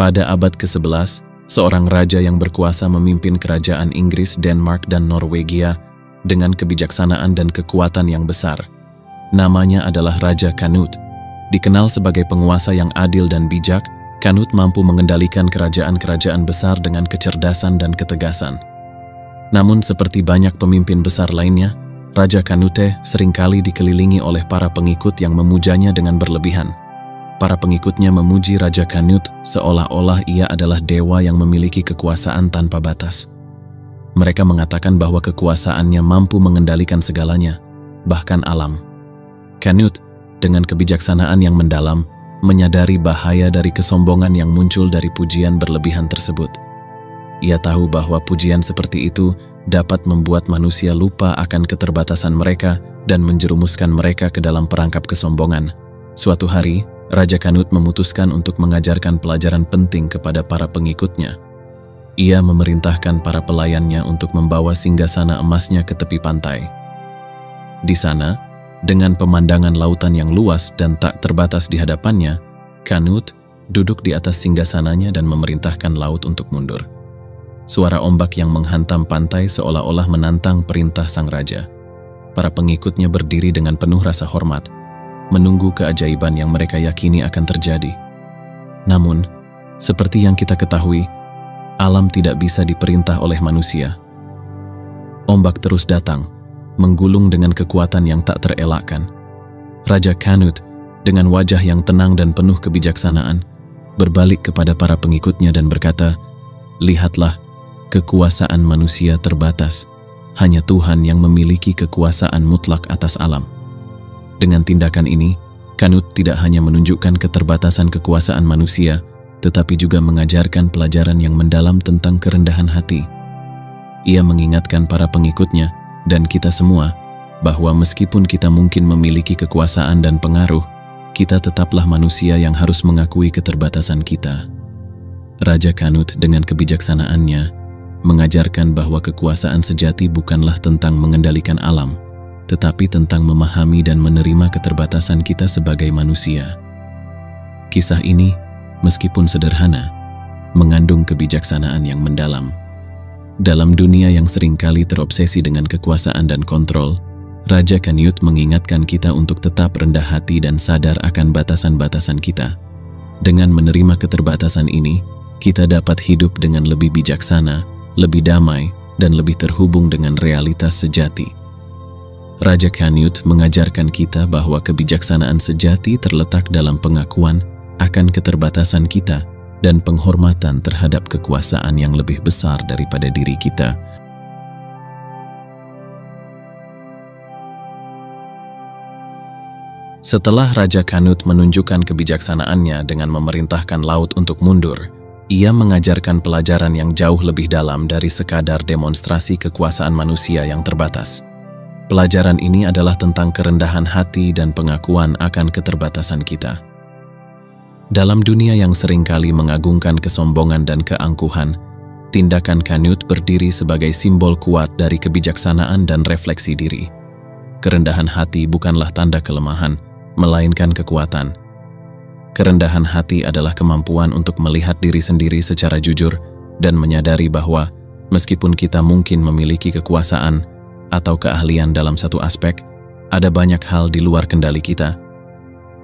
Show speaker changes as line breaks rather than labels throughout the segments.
Pada abad ke-11, seorang raja yang berkuasa memimpin kerajaan Inggris, Denmark, dan Norwegia dengan kebijaksanaan dan kekuatan yang besar. Namanya adalah Raja Canute. Dikenal sebagai penguasa yang adil dan bijak, Canute mampu mengendalikan kerajaan-kerajaan besar dengan kecerdasan dan ketegasan. Namun seperti banyak pemimpin besar lainnya, Raja Canute seringkali dikelilingi oleh para pengikut yang memujanya dengan berlebihan. Para pengikutnya memuji Raja Canute seolah-olah ia adalah dewa yang memiliki kekuasaan tanpa batas. Mereka mengatakan bahwa kekuasaannya mampu mengendalikan segalanya, bahkan alam. Canute, dengan kebijaksanaan yang mendalam, menyadari bahaya dari kesombongan yang muncul dari pujian berlebihan tersebut. Ia tahu bahwa pujian seperti itu dapat membuat manusia lupa akan keterbatasan mereka dan menjerumuskan mereka ke dalam perangkap kesombongan. Suatu hari, Raja Canute memutuskan untuk mengajarkan pelajaran penting kepada para pengikutnya. Ia memerintahkan para pelayannya untuk membawa singgasana emasnya ke tepi pantai. Di sana, dengan pemandangan lautan yang luas dan tak terbatas di hadapannya, Canute duduk di atas singgasananya dan memerintahkan laut untuk mundur. Suara ombak yang menghantam pantai seolah-olah menantang perintah sang raja. Para pengikutnya berdiri dengan penuh rasa hormat, menunggu keajaiban yang mereka yakini akan terjadi. Namun, seperti yang kita ketahui, alam tidak bisa diperintah oleh manusia. Ombak terus datang, menggulung dengan kekuatan yang tak terelakkan. Raja Canute, dengan wajah yang tenang dan penuh kebijaksanaan, berbalik kepada para pengikutnya dan berkata, "Lihatlah, kekuasaan manusia terbatas. Hanya Tuhan yang memiliki kekuasaan mutlak atas alam." Dengan tindakan ini, Canute tidak hanya menunjukkan keterbatasan kekuasaan manusia, tetapi juga mengajarkan pelajaran yang mendalam tentang kerendahan hati. Ia mengingatkan para pengikutnya dan kita semua bahwa meskipun kita mungkin memiliki kekuasaan dan pengaruh, kita tetaplah manusia yang harus mengakui keterbatasan kita. Raja Canute dengan kebijaksanaannya mengajarkan bahwa kekuasaan sejati bukanlah tentang mengendalikan alam, tetapi tentang memahami dan menerima keterbatasan kita sebagai manusia. Kisah ini, meskipun sederhana, mengandung kebijaksanaan yang mendalam. Dalam dunia yang seringkali terobsesi dengan kekuasaan dan kontrol, Raja Canute mengingatkan kita untuk tetap rendah hati dan sadar akan batasan-batasan kita. Dengan menerima keterbatasan ini, kita dapat hidup dengan lebih bijaksana, lebih damai, dan lebih terhubung dengan realitas sejati. Raja Canute mengajarkan kita bahwa kebijaksanaan sejati terletak dalam pengakuan akan keterbatasan kita dan penghormatan terhadap kekuasaan yang lebih besar daripada diri kita. Setelah Raja Canute menunjukkan kebijaksanaannya dengan memerintahkan laut untuk mundur, ia mengajarkan pelajaran yang jauh lebih dalam dari sekadar demonstrasi kekuasaan manusia yang terbatas. Pelajaran ini adalah tentang kerendahan hati dan pengakuan akan keterbatasan kita. Dalam dunia yang seringkali mengagungkan kesombongan dan keangkuhan, tindakan Canute berdiri sebagai simbol kuat dari kebijaksanaan dan refleksi diri. Kerendahan hati bukanlah tanda kelemahan, melainkan kekuatan. Kerendahan hati adalah kemampuan untuk melihat diri sendiri secara jujur dan menyadari bahwa meskipun kita mungkin memiliki kekuasaan atau keahlian dalam satu aspek, ada banyak hal di luar kendali kita.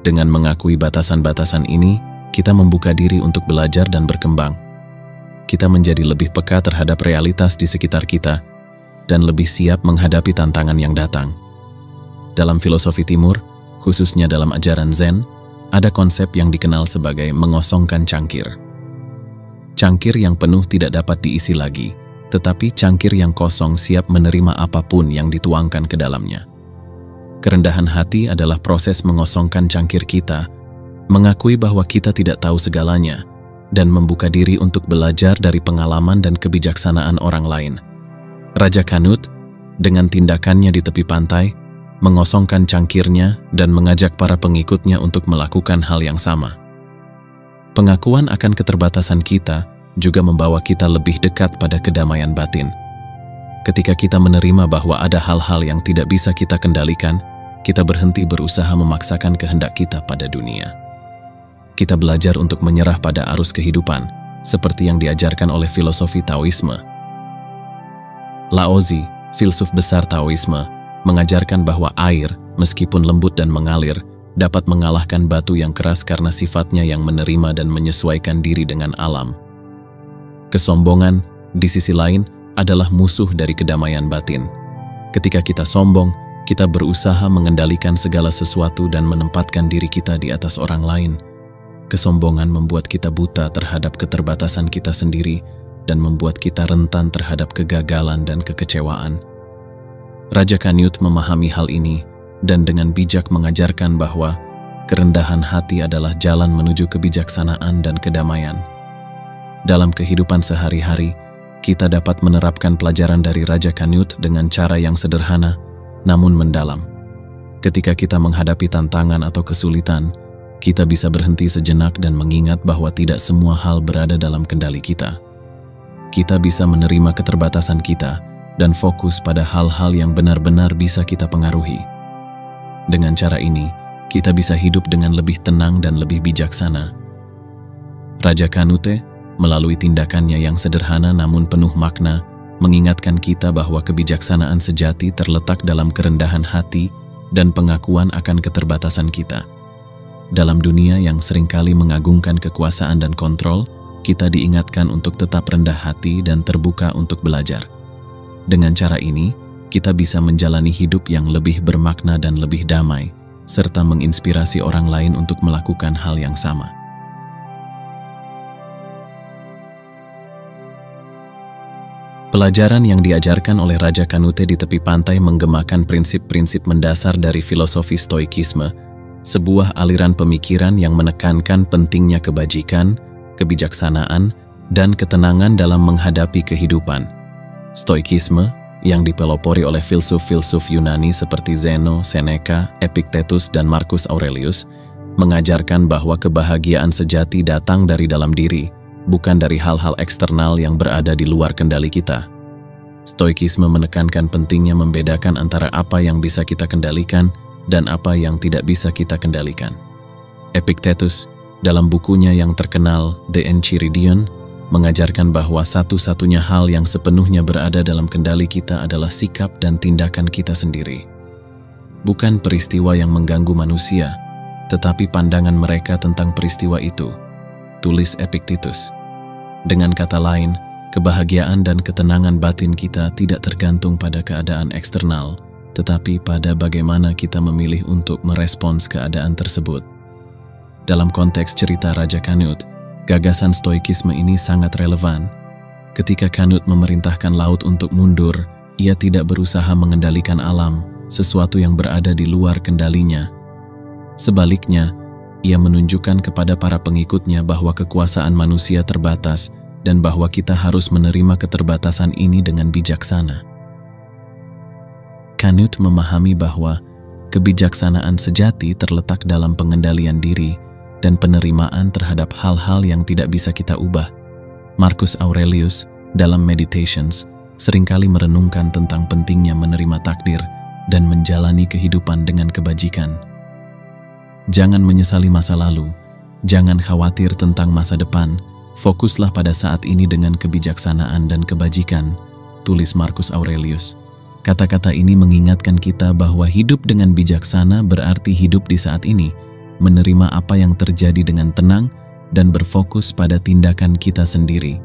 Dengan mengakui batasan-batasan ini, kita membuka diri untuk belajar dan berkembang. Kita menjadi lebih peka terhadap realitas di sekitar kita dan lebih siap menghadapi tantangan yang datang. Dalam filosofi Timur, khususnya dalam ajaran Zen, ada konsep yang dikenal sebagai mengosongkan cangkir. Cangkir yang penuh tidak dapat diisi lagi, tetapi cangkir yang kosong siap menerima apapun yang dituangkan ke dalamnya. Kerendahan hati adalah proses mengosongkan cangkir kita, mengakui bahwa kita tidak tahu segalanya, dan membuka diri untuk belajar dari pengalaman dan kebijaksanaan orang lain. Raja Canute, dengan tindakannya di tepi pantai, mengosongkan cangkirnya dan mengajak para pengikutnya untuk melakukan hal yang sama. Pengakuan akan keterbatasan kita juga membawa kita lebih dekat pada kedamaian batin. Ketika kita menerima bahwa ada hal-hal yang tidak bisa kita kendalikan, kita berhenti berusaha memaksakan kehendak kita pada dunia. kita belajar untuk menyerah pada arus kehidupan, seperti yang diajarkan oleh filosofi Taoisme. Laozi, filsuf besar Taoisme, mengajarkan bahwa air, meskipun lembut dan mengalir, dapat mengalahkan batu yang keras karena sifatnya yang menerima dan menyesuaikan diri dengan alam. Kesombongan, di sisi lain, adalah musuh dari kedamaian batin. Ketika kita sombong, kita berusaha mengendalikan segala sesuatu dan menempatkan diri kita di atas orang lain. Kesombongan membuat kita buta terhadap keterbatasan kita sendiri dan membuat kita rentan terhadap kegagalan dan kekecewaan. Raja Canute memahami hal ini dan dengan bijak mengajarkan bahwa kerendahan hati adalah jalan menuju kebijaksanaan dan kedamaian. Dalam kehidupan sehari-hari, kita dapat menerapkan pelajaran dari Raja Canute dengan cara yang sederhana, namun mendalam. Ketika kita menghadapi tantangan atau kesulitan, kita bisa berhenti sejenak dan mengingat bahwa tidak semua hal berada dalam kendali kita. Kita bisa menerima keterbatasan kita dan fokus pada hal-hal yang benar-benar bisa kita pengaruhi. Dengan cara ini, kita bisa hidup dengan lebih tenang dan lebih bijaksana. Raja Canute, melalui tindakannya yang sederhana namun penuh makna, mengingatkan kita bahwa kebijaksanaan sejati terletak dalam kerendahan hati dan pengakuan akan keterbatasan kita. Dalam dunia yang seringkali mengagungkan kekuasaan dan kontrol, kita diingatkan untuk tetap rendah hati dan terbuka untuk belajar. Dengan cara ini, kita bisa menjalani hidup yang lebih bermakna dan lebih damai, serta menginspirasi orang lain untuk melakukan hal yang sama. Pelajaran yang diajarkan oleh Raja Canute di tepi pantai menggemakan prinsip-prinsip mendasar dari filosofi Stoikisme, sebuah aliran pemikiran yang menekankan pentingnya kebajikan, kebijaksanaan, dan ketenangan dalam menghadapi kehidupan. Stoikisme, yang dipelopori oleh filsuf-filsuf Yunani seperti Zeno, Seneca, Epictetus, dan Marcus Aurelius, mengajarkan bahwa kebahagiaan sejati datang dari dalam diri, bukan dari hal-hal eksternal yang berada di luar kendali kita. Stoikisme menekankan pentingnya membedakan antara apa yang bisa kita kendalikan dan apa yang tidak bisa kita kendalikan. Epictetus, dalam bukunya yang terkenal The Enchiridion, mengajarkan bahwa satu-satunya hal yang sepenuhnya berada dalam kendali kita adalah sikap dan tindakan kita sendiri. Bukan peristiwa yang mengganggu manusia, tetapi pandangan mereka tentang peristiwa itu, tulis Epictetus. Dengan kata lain, kebahagiaan dan ketenangan batin kita tidak tergantung pada keadaan eksternal, tetapi pada bagaimana kita memilih untuk merespons keadaan tersebut. Dalam konteks cerita Raja Canute, gagasan Stoikisme ini sangat relevan. Ketika Canute memerintahkan laut untuk mundur, ia tidak berusaha mengendalikan alam, sesuatu yang berada di luar kendalinya. Sebaliknya, ia menunjukkan kepada para pengikutnya bahwa kekuasaan manusia terbatas dan bahwa kita harus menerima keterbatasan ini dengan bijaksana. Canute memahami bahwa kebijaksanaan sejati terletak dalam pengendalian diri dan penerimaan terhadap hal-hal yang tidak bisa kita ubah. Marcus Aurelius, dalam Meditations, seringkali merenungkan tentang pentingnya menerima takdir dan menjalani kehidupan dengan kebajikan. Jangan menyesali masa lalu, jangan khawatir tentang masa depan, fokuslah pada saat ini dengan kebijaksanaan dan kebajikan, tulis Marcus Aurelius. Kata-kata ini mengingatkan kita bahwa hidup dengan bijaksana berarti hidup di saat ini, menerima apa yang terjadi dengan tenang, dan berfokus pada tindakan kita sendiri.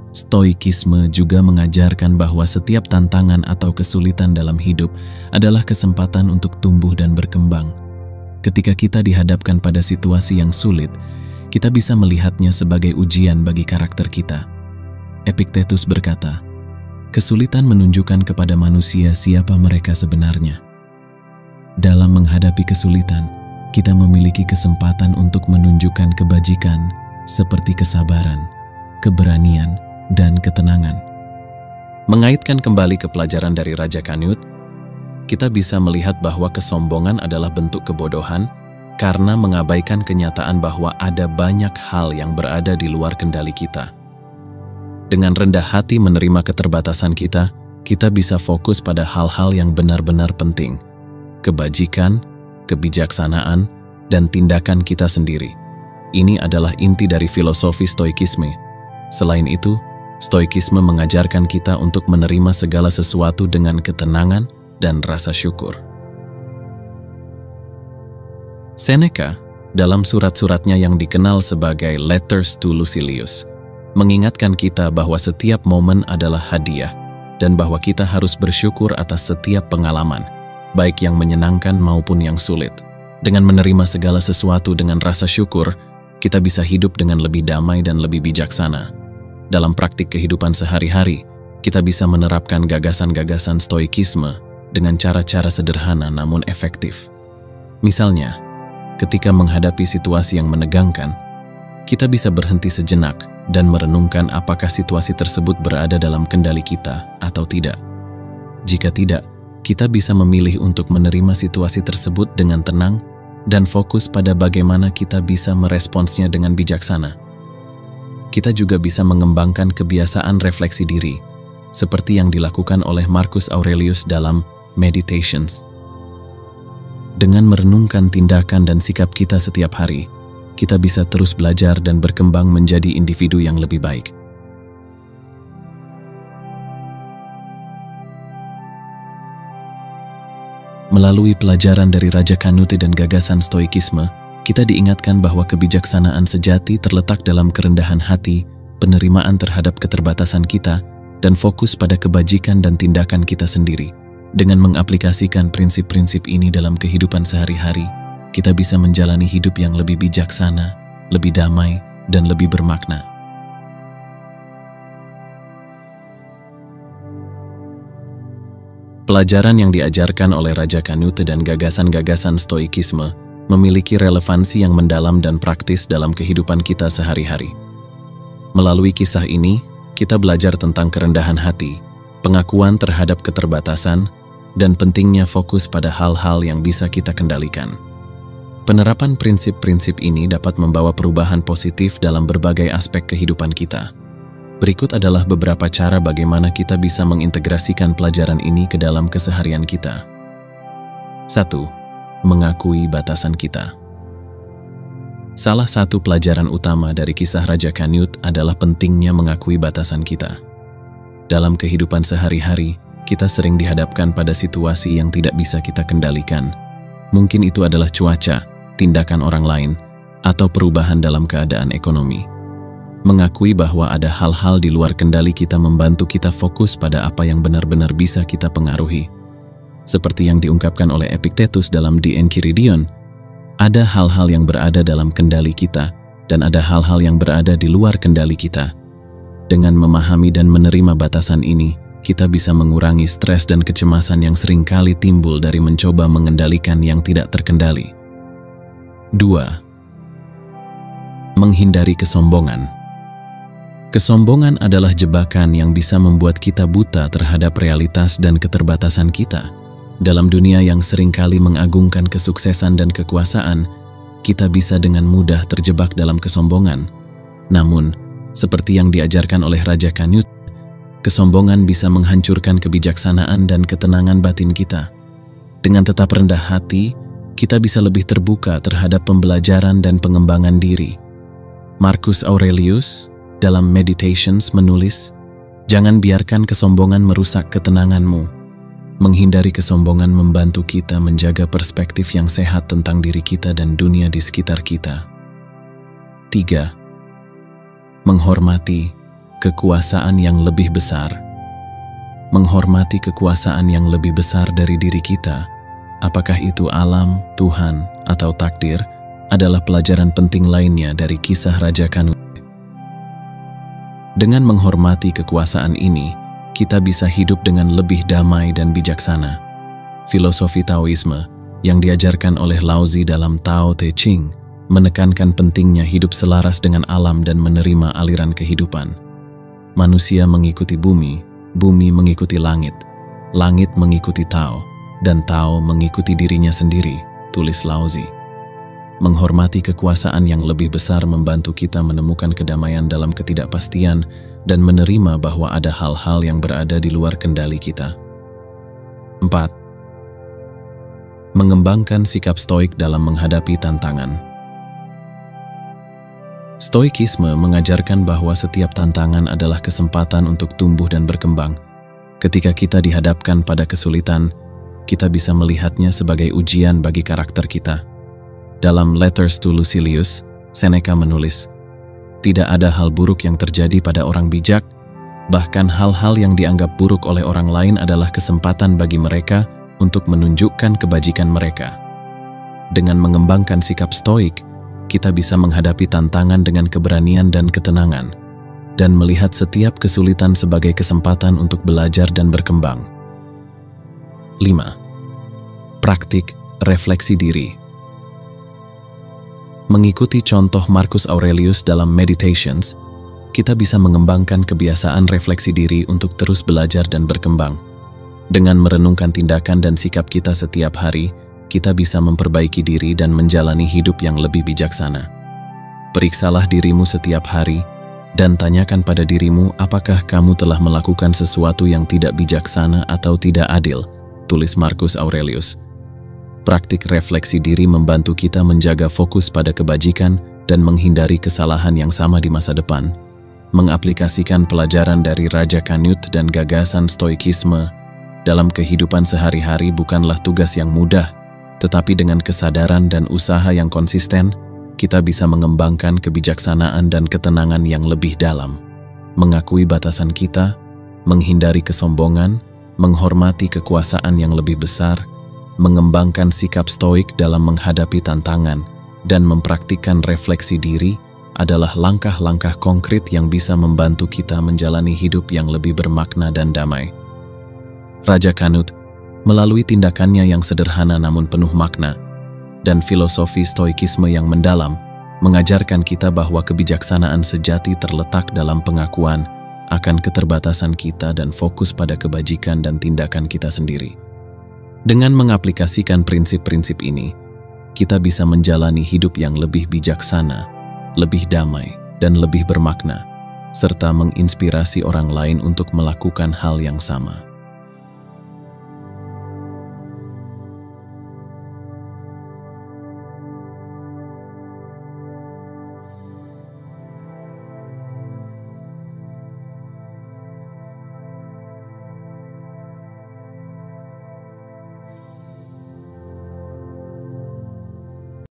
Stoikisme juga mengajarkan bahwa setiap tantangan atau kesulitan dalam hidup adalah kesempatan untuk tumbuh dan berkembang. Ketika kita dihadapkan pada situasi yang sulit, kita bisa melihatnya sebagai ujian bagi karakter kita. Epictetus berkata, kesulitan menunjukkan kepada manusia siapa mereka sebenarnya. Dalam menghadapi kesulitan, kita memiliki kesempatan untuk menunjukkan kebajikan seperti kesabaran, keberanian, dan ketenangan. Mengaitkan kembali ke pelajaran dari Raja Canute, kita bisa melihat bahwa kesombongan adalah bentuk kebodohan karena mengabaikan kenyataan bahwa ada banyak hal yang berada di luar kendali kita. Dengan rendah hati menerima keterbatasan kita, kita bisa fokus pada hal-hal yang benar-benar penting, kebajikan, kebijaksanaan, dan tindakan kita sendiri. Ini adalah inti dari filosofi Stoikisme. Selain itu, Stoikisme mengajarkan kita untuk menerima segala sesuatu dengan ketenangan dan rasa syukur. Seneca, dalam surat-suratnya yang dikenal sebagai Letters to Lucilius, mengingatkan kita bahwa setiap momen adalah hadiah dan bahwa kita harus bersyukur atas setiap pengalaman, baik yang menyenangkan maupun yang sulit. Dengan menerima segala sesuatu dengan rasa syukur, kita bisa hidup dengan lebih damai dan lebih bijaksana. Dalam praktik kehidupan sehari-hari, kita bisa menerapkan gagasan-gagasan Stoikisme dengan cara-cara sederhana namun efektif. Misalnya, ketika menghadapi situasi yang menegangkan, kita bisa berhenti sejenak dan merenungkan apakah situasi tersebut berada dalam kendali kita atau tidak. Jika tidak, kita bisa memilih untuk menerima situasi tersebut dengan tenang dan fokus pada bagaimana kita bisa meresponsnya dengan bijaksana. Kita juga bisa mengembangkan kebiasaan refleksi diri, seperti yang dilakukan oleh Marcus Aurelius dalam Meditations. Dengan merenungkan tindakan dan sikap kita setiap hari, kita bisa terus belajar dan berkembang menjadi individu yang lebih baik. Melalui pelajaran dari Raja Canute dan gagasan Stoikisme, kita diingatkan bahwa kebijaksanaan sejati terletak dalam kerendahan hati, penerimaan terhadap keterbatasan kita, dan fokus pada kebajikan dan tindakan kita sendiri. Dengan mengaplikasikan prinsip-prinsip ini dalam kehidupan sehari-hari, kita bisa menjalani hidup yang lebih bijaksana, lebih damai, dan lebih bermakna. Pelajaran yang diajarkan oleh Raja Canute dan gagasan-gagasan Stoikisme memiliki relevansi yang mendalam dan praktis dalam kehidupan kita sehari-hari. Melalui kisah ini, kita belajar tentang kerendahan hati, pengakuan terhadap keterbatasan, dan pentingnya fokus pada hal-hal yang bisa kita kendalikan. Penerapan prinsip-prinsip ini dapat membawa perubahan positif dalam berbagai aspek kehidupan kita. Berikut adalah beberapa cara bagaimana kita bisa mengintegrasikan pelajaran ini ke dalam keseharian kita. 1. Mengakui batasan kita. Salah satu pelajaran utama dari kisah Raja Canute adalah pentingnya mengakui batasan kita. Dalam kehidupan sehari-hari, kita sering dihadapkan pada situasi yang tidak bisa kita kendalikan. Mungkin itu adalah cuaca, tindakan orang lain, atau perubahan dalam keadaan ekonomi. Mengakui bahwa ada hal-hal di luar kendali kita membantu kita fokus pada apa yang benar-benar bisa kita pengaruhi. Seperti yang diungkapkan oleh Epictetus dalam The Enchiridion, ada hal-hal yang berada dalam kendali kita dan ada hal-hal yang berada di luar kendali kita. Dengan memahami dan menerima batasan ini, kita bisa mengurangi stres dan kecemasan yang seringkali timbul dari mencoba mengendalikan yang tidak terkendali. 2. Menghindari kesombongan. Kesombongan adalah jebakan yang bisa membuat kita buta terhadap realitas dan keterbatasan kita. Dalam dunia yang seringkali mengagungkan kesuksesan dan kekuasaan, kita bisa dengan mudah terjebak dalam kesombongan. Namun, seperti yang diajarkan oleh Raja Canute, kesombongan bisa menghancurkan kebijaksanaan dan ketenangan batin kita. Dengan tetap rendah hati, kita bisa lebih terbuka terhadap pembelajaran dan pengembangan diri. Marcus Aurelius dalam Meditations menulis, "Jangan biarkan kesombongan merusak ketenanganmu." Menghindari kesombongan membantu kita menjaga perspektif yang sehat tentang diri kita dan dunia di sekitar kita. 3. Menghormati kekuasaan yang lebih besar. Menghormati kekuasaan yang lebih besar dari diri kita, apakah itu alam, Tuhan, atau takdir, adalah pelajaran penting lainnya dari kisah Raja Canute. Dengan menghormati kekuasaan ini, kita bisa hidup dengan lebih damai dan bijaksana. Filosofi Taoisme yang diajarkan oleh Lao Tzu dalam Tao Te Ching menekankan pentingnya hidup selaras dengan alam dan menerima aliran kehidupan. Manusia mengikuti bumi, bumi mengikuti langit, langit mengikuti Tao, dan Tao mengikuti dirinya sendiri, tulis Lao Tzu. Menghormati kekuasaan yang lebih besar membantu kita menemukan kedamaian dalam ketidakpastian dan menerima bahwa ada hal-hal yang berada di luar kendali kita. 4. Mengembangkan sikap stoik dalam menghadapi tantangan. Stoikisme mengajarkan bahwa setiap tantangan adalah kesempatan untuk tumbuh dan berkembang. Ketika kita dihadapkan pada kesulitan, kita bisa melihatnya sebagai ujian bagi karakter kita. Dalam Letters to Lucilius, Seneca menulis, "Tidak ada hal buruk yang terjadi pada orang bijak, bahkan hal-hal yang dianggap buruk oleh orang lain adalah kesempatan bagi mereka untuk menunjukkan kebajikan mereka." Dengan mengembangkan sikap stoik, kita bisa menghadapi tantangan dengan keberanian dan ketenangan, dan melihat setiap kesulitan sebagai kesempatan untuk belajar dan berkembang. 5. Praktik refleksi diri. Mengikuti contoh Marcus Aurelius dalam Meditations, kita bisa mengembangkan kebiasaan refleksi diri untuk terus belajar dan berkembang. Dengan merenungkan tindakan dan sikap kita setiap hari, kita bisa memperbaiki diri dan menjalani hidup yang lebih bijaksana. Periksalah dirimu setiap hari, dan tanyakan pada dirimu apakah kamu telah melakukan sesuatu yang tidak bijaksana atau tidak adil, tulis Marcus Aurelius. Praktik refleksi diri membantu kita menjaga fokus pada kebajikan dan menghindari kesalahan yang sama di masa depan. Mengaplikasikan pelajaran dari Raja Canute dan gagasan stoikisme dalam kehidupan sehari-hari bukanlah tugas yang mudah, tetapi dengan kesadaran dan usaha yang konsisten, kita bisa mengembangkan kebijaksanaan dan ketenangan yang lebih dalam. Mengakui batasan kita, menghindari kesombongan, menghormati kekuasaan yang lebih besar, mengembangkan sikap stoik dalam menghadapi tantangan, dan mempraktikkan refleksi diri adalah langkah-langkah konkret yang bisa membantu kita menjalani hidup yang lebih bermakna dan damai. Raja Canute, melalui tindakannya yang sederhana namun penuh makna, dan filosofi stoikisme yang mendalam, mengajarkan kita bahwa kebijaksanaan sejati terletak dalam pengakuan akan keterbatasan kita dan fokus pada kebajikan dan tindakan kita sendiri. Dengan mengaplikasikan prinsip-prinsip ini, kita bisa menjalani hidup yang lebih bijaksana, lebih damai, dan lebih bermakna, serta menginspirasi orang lain untuk melakukan hal yang sama.